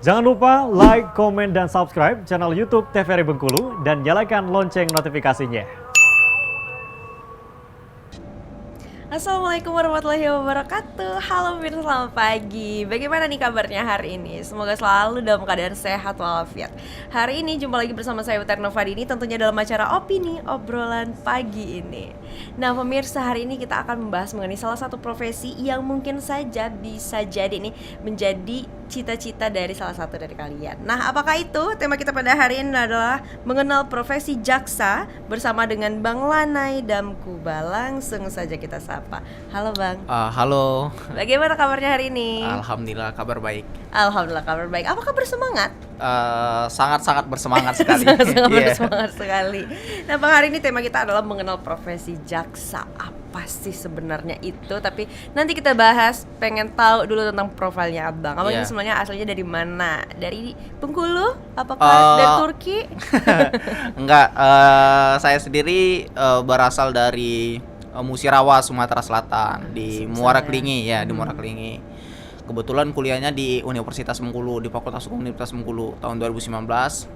Jangan lupa like, komen, dan subscribe channel YouTube TVRI Bengkulu dan nyalakan lonceng notifikasinya. Assalamualaikum warahmatullahi wabarakatuh. Halo pemirsa, selamat pagi. Bagaimana nih kabarnya hari ini? Semoga selalu dalam keadaan sehat walafiat. Hari ini jumpa lagi bersama saya Utar Novadini, tentunya dalam acara Opini Obrolan Pagi ini. Nah pemirsa, hari ini kita akan membahas mengenai salah satu profesi yang mungkin saja bisa jadi nih menjadi cita-cita dari salah satu dari kalian. Nah apakah itu? Tema kita pada hari ini adalah mengenal profesi jaksa bersama dengan Bang Lanai Damkuba. Langsung saja kita sapa. Halo Bang. Halo. Bagaimana kabarnya hari ini? Alhamdulillah kabar baik. Alhamdulillah kabar baik. Apakah bersemangat? Sangat-sangat bersemangat sekali. Sangat Iya. bersemangat sekali. Nah Bang, hari ini tema kita adalah mengenal profesi jaksa. Apa sih sebenarnya itu? Tapi nanti kita bahas. Pengen tahu dulu tentang profilnya Abang. Abang ini sebenarnya aslinya dari mana? Dari Bengkulu? Apakah dari Turki? Enggak, saya sendiri berasal dari Musirawa, Sumatera Selatan, di Muara Kelingi ya, di Muara Kelingi. Kebetulan kuliahnya di Universitas Bengkulu, di Fakultas Hukum Universitas Bengkulu tahun 2019,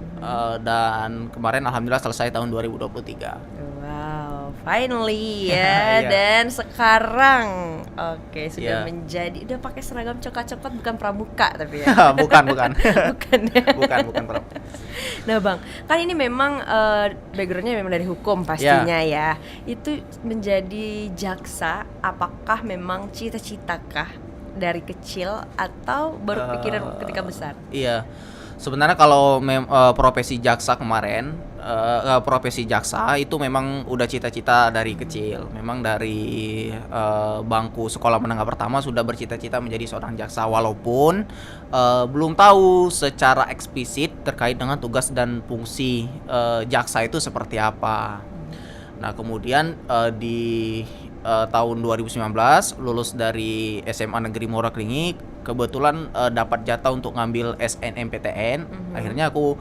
dan kemarin alhamdulillah selesai tahun 2023. Wow, finally ya. Iya. Dan sekarang sudah menjadi, udah pakai seragam coklat-coklat, bukan pramuka tapi ya. Bukan. Bukan ya. Bukan. Nah Bang, kan ini memang backgroundnya memang dari hukum pastinya ya. Itu menjadi jaksa, apakah memang cita-citakah dari kecil atau baru pikiran ketika besar? Iya, sebenarnya kalau profesi jaksa kemarin, profesi jaksa itu memang udah cita-cita dari kecil. Memang dari bangku sekolah menengah pertama sudah bercita-cita menjadi seorang jaksa, walaupun belum tahu secara eksplisit terkait dengan tugas dan fungsi jaksa itu seperti apa. Nah kemudian di tahun 2019 lulus dari SMA Negeri Muara Kelingi, kebetulan dapat jatah untuk ngambil SNMPTN. Akhirnya aku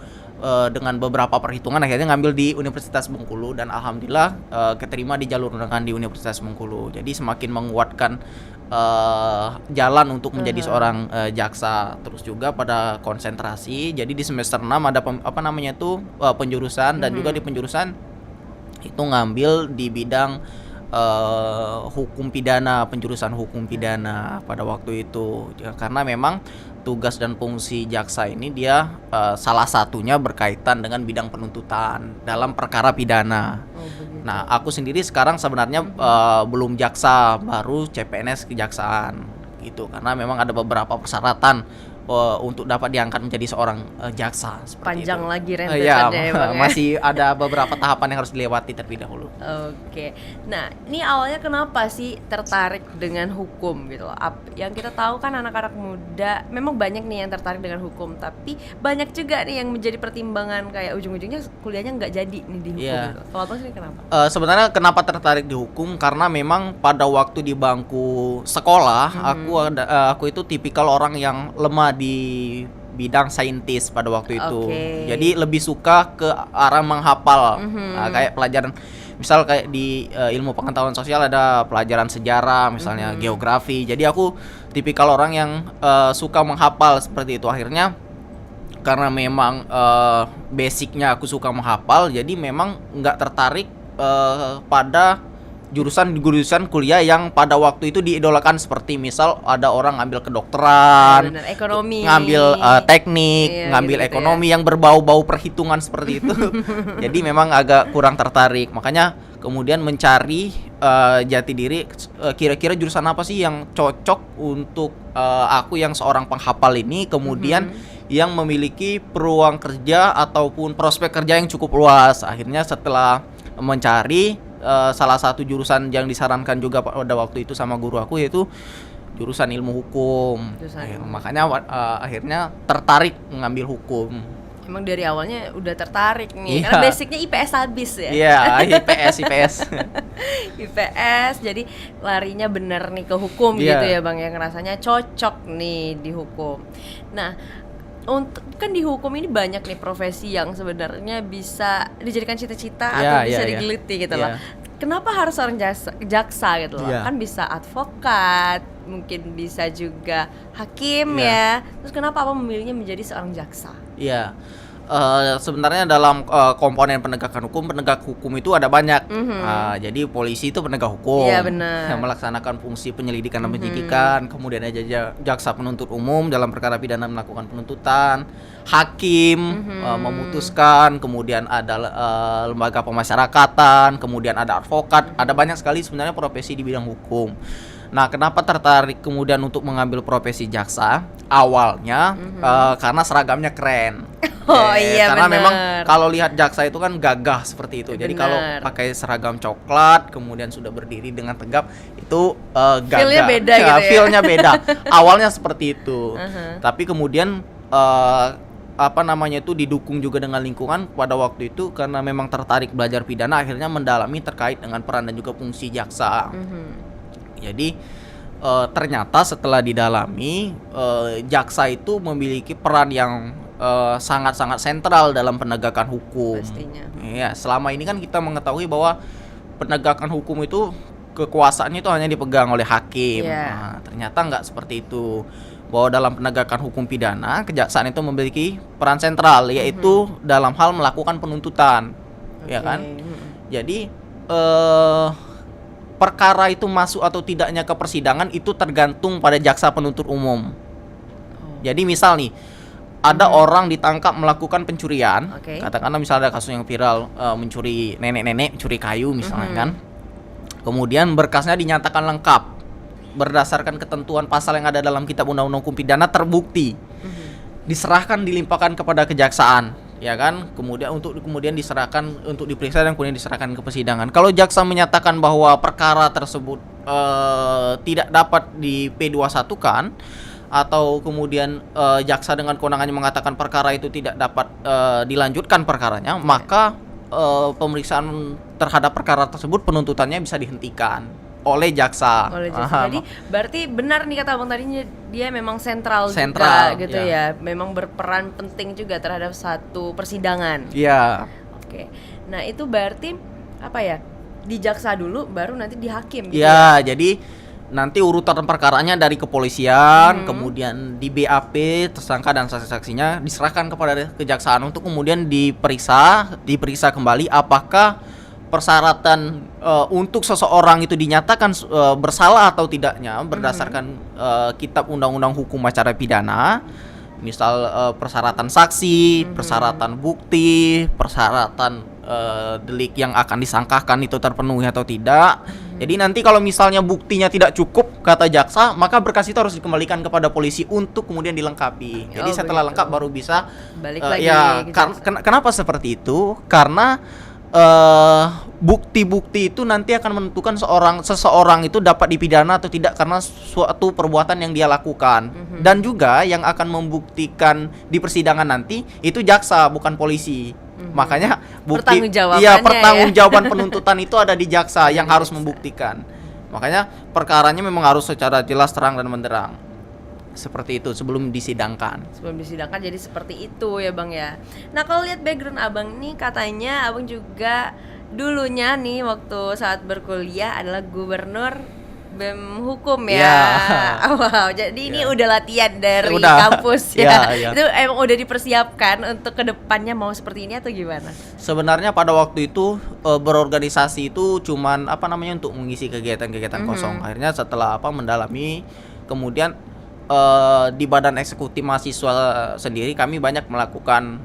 dengan beberapa perhitungan akhirnya ngambil di Universitas Bengkulu, dan alhamdulillah keterima di jalur undangan di Universitas Bengkulu. Jadi semakin menguatkan jalan untuk menjadi seorang jaksa. Terus juga pada konsentrasi, jadi di semester 6 ada penjurusan, dan juga di penjurusan itu ngambil di bidang hukum pidana, penjurusan hukum pidana pada waktu itu ya, karena memang tugas dan fungsi jaksa ini dia salah satunya berkaitan dengan bidang penuntutan dalam perkara pidana. Nah aku sendiri sekarang sebenarnya belum jaksa, baru CPNS kejaksaan gitu, karena memang ada beberapa persyaratan untuk dapat diangkat menjadi seorang jaksa. Panjang itu. lagi rentetannya ya Bang ya? Masih ada beberapa tahapan yang harus dilewati terlebih dahulu. Oke, nah ini awalnya kenapa sih tertarik dengan hukum gitu loh? Yang kita tahu kan anak-anak muda memang banyak nih yang tertarik dengan hukum, tapi banyak juga nih yang menjadi pertimbangan kayak ujung-ujungnya kuliahnya nggak jadi nih di hukum gitu. Kalau Abang sih kenapa? Sebenarnya kenapa tertarik di hukum, karena memang pada waktu di bangku sekolah aku itu tipikal orang yang lemah di bidang saintis pada waktu itu. Jadi lebih suka ke arah menghafal. Kayak pelajaran misal kayak di ilmu pengetahuan sosial ada pelajaran sejarah misalnya, geografi. Jadi aku tipikal orang yang suka menghafal seperti itu. Akhirnya karena memang basicnya aku suka menghafal, jadi memang nggak tertarik pada jurusan kuliah yang pada waktu itu diidolakan, seperti misal ada orang ngambil kedokteran, ekonomi, ngambil teknik, ngambil gitu ekonomi yang berbau-bau perhitungan seperti itu. Jadi memang agak kurang tertarik. Makanya kemudian mencari jati diri, kira-kira jurusan apa sih yang cocok untuk aku yang seorang penghafal ini, kemudian yang memiliki peluang kerja ataupun prospek kerja yang cukup luas. Akhirnya setelah mencari, salah satu jurusan yang disarankan juga pada waktu itu sama guru aku yaitu jurusan ilmu hukum. Makanya akhirnya tertarik mengambil hukum. Emang dari awalnya udah tertarik nih, karena basicnya IPS habis ya. Iya, IPS. IPS, jadi larinya bener nih ke hukum gitu ya Bang, yang rasanya cocok nih di hukum. Nah, untuk kan di hukum ini banyak nih profesi yang sebenarnya bisa dijadikan cita-cita atau bisa digeluti gitu loh. Kenapa harus seorang jaksa gitu loh? Kan bisa advokat, mungkin bisa juga hakim Iya. ya. Terus kenapa Abang memilihnya menjadi seorang jaksa? Iya. Sebenarnya dalam komponen penegak hukum itu ada banyak. Jadi polisi itu penegak hukum Iya, benar. yang melaksanakan fungsi penyelidikan dan penyidikan. Kemudian ada jaksa penuntut umum dalam perkara pidana melakukan penuntutan, hakim memutuskan, kemudian ada lembaga pemasyarakatan, kemudian ada advokat. Ada banyak sekali sebenarnya profesi di bidang hukum. Nah, kenapa tertarik kemudian untuk mengambil profesi jaksa? Awalnya karena seragamnya keren. Oh iya, Karena bener. memang kalau lihat jaksa itu kan gagah seperti itu. Jadi kalau Bener. pakai seragam coklat, kemudian sudah berdiri dengan tegap, itu gagah. Feel-nya beda gitu ya? Feel-nya beda. Awalnya seperti itu. Tapi kemudian itu didukung juga dengan lingkungan pada waktu itu karena memang tertarik belajar pidana, akhirnya mendalami terkait dengan peran dan juga fungsi jaksa. Jadi ternyata setelah didalami, jaksa itu memiliki peran yang sangat-sangat sentral dalam penegakan hukum. Pastinya. Iya, selama ini kan kita mengetahui bahwa penegakan hukum itu kekuasaannya itu hanya dipegang oleh hakim. Iya. Nah, ternyata nggak seperti itu. Bahwa dalam penegakan hukum pidana, kejaksaan itu memiliki peran sentral, yaitu dalam hal melakukan penuntutan, ya kan? Jadi perkara itu masuk atau tidaknya ke persidangan itu tergantung pada jaksa penuntut umum. Jadi misal nih, ada orang ditangkap melakukan pencurian, Oke. katakanlah misalnya ada kasus yang viral, mencuri nenek-nenek, mencuri kayu misalnya kan. Kemudian berkasnya dinyatakan lengkap berdasarkan ketentuan pasal yang ada dalam Kitab Undang-Undang Hukum Pidana, terbukti, diserahkan, dilimpahkan kepada kejaksaan, ya kan? Kemudian diserahkan untuk diperiksa dan kemudian diserahkan ke persidangan. Kalau jaksa menyatakan bahwa perkara tersebut tidak dapat di P21 kan, atau kemudian jaksa dengan kewenangannya mengatakan perkara itu tidak dapat dilanjutkan perkaranya, maka pemeriksaan terhadap perkara tersebut, penuntutannya bisa dihentikan oleh jaksa. Jadi berarti benar nih kata Abang tadinya, dia memang sentral Sentral, juga gitu ya. ya. Memang berperan penting juga terhadap satu persidangan. Iya. Oke. Nah, itu berarti apa ya? Di jaksa dulu baru nanti di hakim gitu. Ya, jadi nanti urutan perkaranya dari kepolisian, kemudian di BAP tersangka dan saksi-saksinya diserahkan kepada kejaksaan untuk kemudian diperiksa kembali apakah persyaratan untuk seseorang itu dinyatakan bersalah atau tidaknya berdasarkan Kitab Undang-Undang Hukum Acara Pidana. Misal persyaratan saksi, persyaratan bukti, persyaratan delik yang akan disangkakan itu terpenuhi atau tidak. Jadi nanti kalau misalnya buktinya tidak cukup kata jaksa, maka berkas itu harus dikembalikan kepada polisi untuk kemudian dilengkapi. Jadi setelah begitu. lengkap baru bisa Balik lagi ya. ke Kenapa seperti itu? Karena bukti-bukti itu nanti akan menentukan seseorang itu dapat dipidana atau tidak karena suatu perbuatan yang dia lakukan. Dan juga yang akan membuktikan di persidangan nanti itu jaksa, bukan polisi. Makanya pertanggungjawaban penuntutan itu ada di jaksa yang harus membuktikan. Makanya perkaranya memang harus secara jelas, terang dan benderang. Seperti itu sebelum disidangkan. Sebelum disidangkan jadi seperti itu ya Bang ya. Nah, kalau lihat background Abang nih, katanya Abang juga dulunya nih waktu saat berkuliah adalah gubernur BEM Hukum ya. Wow, jadi ini udah latihan dari kampus ya. Itu emang udah dipersiapkan untuk kedepannya mau seperti ini atau gimana? Sebenarnya pada waktu itu berorganisasi itu cuman untuk mengisi kegiatan-kegiatan kosong. Akhirnya setelah mendalami, kemudian di Badan Eksekutif Mahasiswa sendiri kami banyak melakukan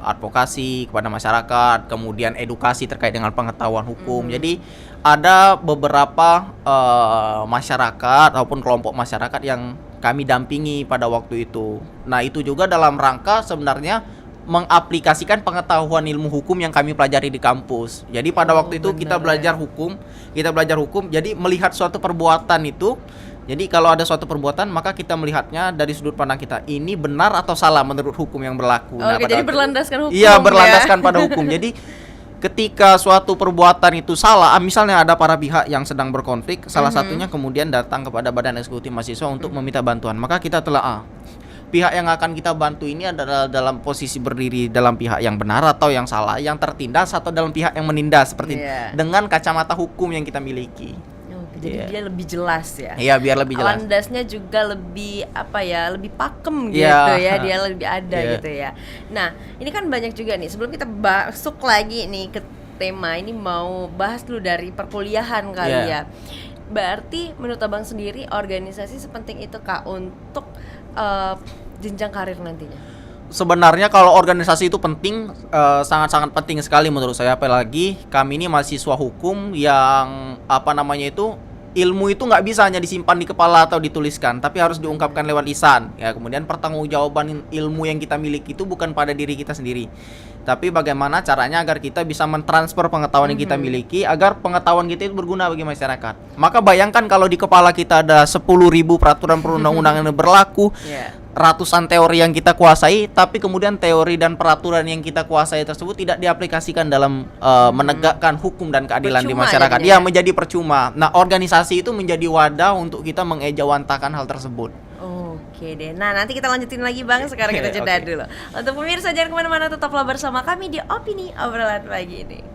advokasi kepada masyarakat, kemudian edukasi terkait dengan pengetahuan hukum. Jadi ada beberapa masyarakat ataupun kelompok masyarakat yang kami dampingi pada waktu itu. Nah, itu juga dalam rangka sebenarnya mengaplikasikan pengetahuan ilmu hukum yang kami pelajari di kampus. Jadi pada waktu itu kita belajar hukum, jadi melihat suatu perbuatan itu. Jadi kalau ada suatu perbuatan, maka kita melihatnya dari sudut pandang kita, ini benar atau salah menurut hukum yang berlaku. Oke, jadi berlandaskan hukum. Iya, berlandaskan pada hukum. Jadi ketika suatu perbuatan itu salah, misalnya ada para pihak yang sedang berkonflik, salah satunya kemudian datang kepada Badan Eksekutif Mahasiswa untuk meminta bantuan, maka kita telah pihak yang akan kita bantu ini adalah dalam posisi berdiri dalam pihak yang benar atau yang salah, yang tertindas atau dalam pihak yang menindas, seperti dengan kacamata hukum yang kita miliki. Jadi Iya. dia lebih jelas ya. Iya, biar lebih jelas. Landasnya juga lebih apa ya, lebih pakem gitu Iya. ya, dia lebih ada Iya. gitu ya. Nah, ini kan banyak juga nih. Sebelum kita masuk lagi nih ke tema ini, mau bahas dulu dari perkuliahan kali Iya. ya. Berarti menurut abang sendiri organisasi sepenting itu kak untuk jenjang karir nantinya? Sebenarnya kalau organisasi itu penting, sangat-sangat penting sekali menurut saya. Apalagi kami ini mahasiswa hukum yang ilmu itu nggak bisa hanya disimpan di kepala atau dituliskan, tapi harus diungkapkan lewat lisan. Ya, kemudian pertanggungjawaban ilmu yang kita miliki itu bukan pada diri kita sendiri, tapi bagaimana caranya agar kita bisa mentransfer pengetahuan yang kita miliki, agar pengetahuan kita itu berguna bagi masyarakat. Maka bayangkan kalau di kepala kita ada 10.000 peraturan perundang-undangan yang berlaku, ratusan teori yang kita kuasai, tapi kemudian teori dan peraturan yang kita kuasai tersebut tidak diaplikasikan dalam menegakkan hukum dan keadilan di Percuma masyarakat. jadinya Ya, ya? menjadi percuma. Nah, organisasi itu menjadi wadah untuk kita mengejawantakan hal tersebut. Oke deh, nah nanti kita lanjutin lagi bang, sekarang kita jeda Oke. dulu. Untuk pemirsa jangan kemana-mana, tetaplah bersama kami di Opini Obrolan Pagi ini.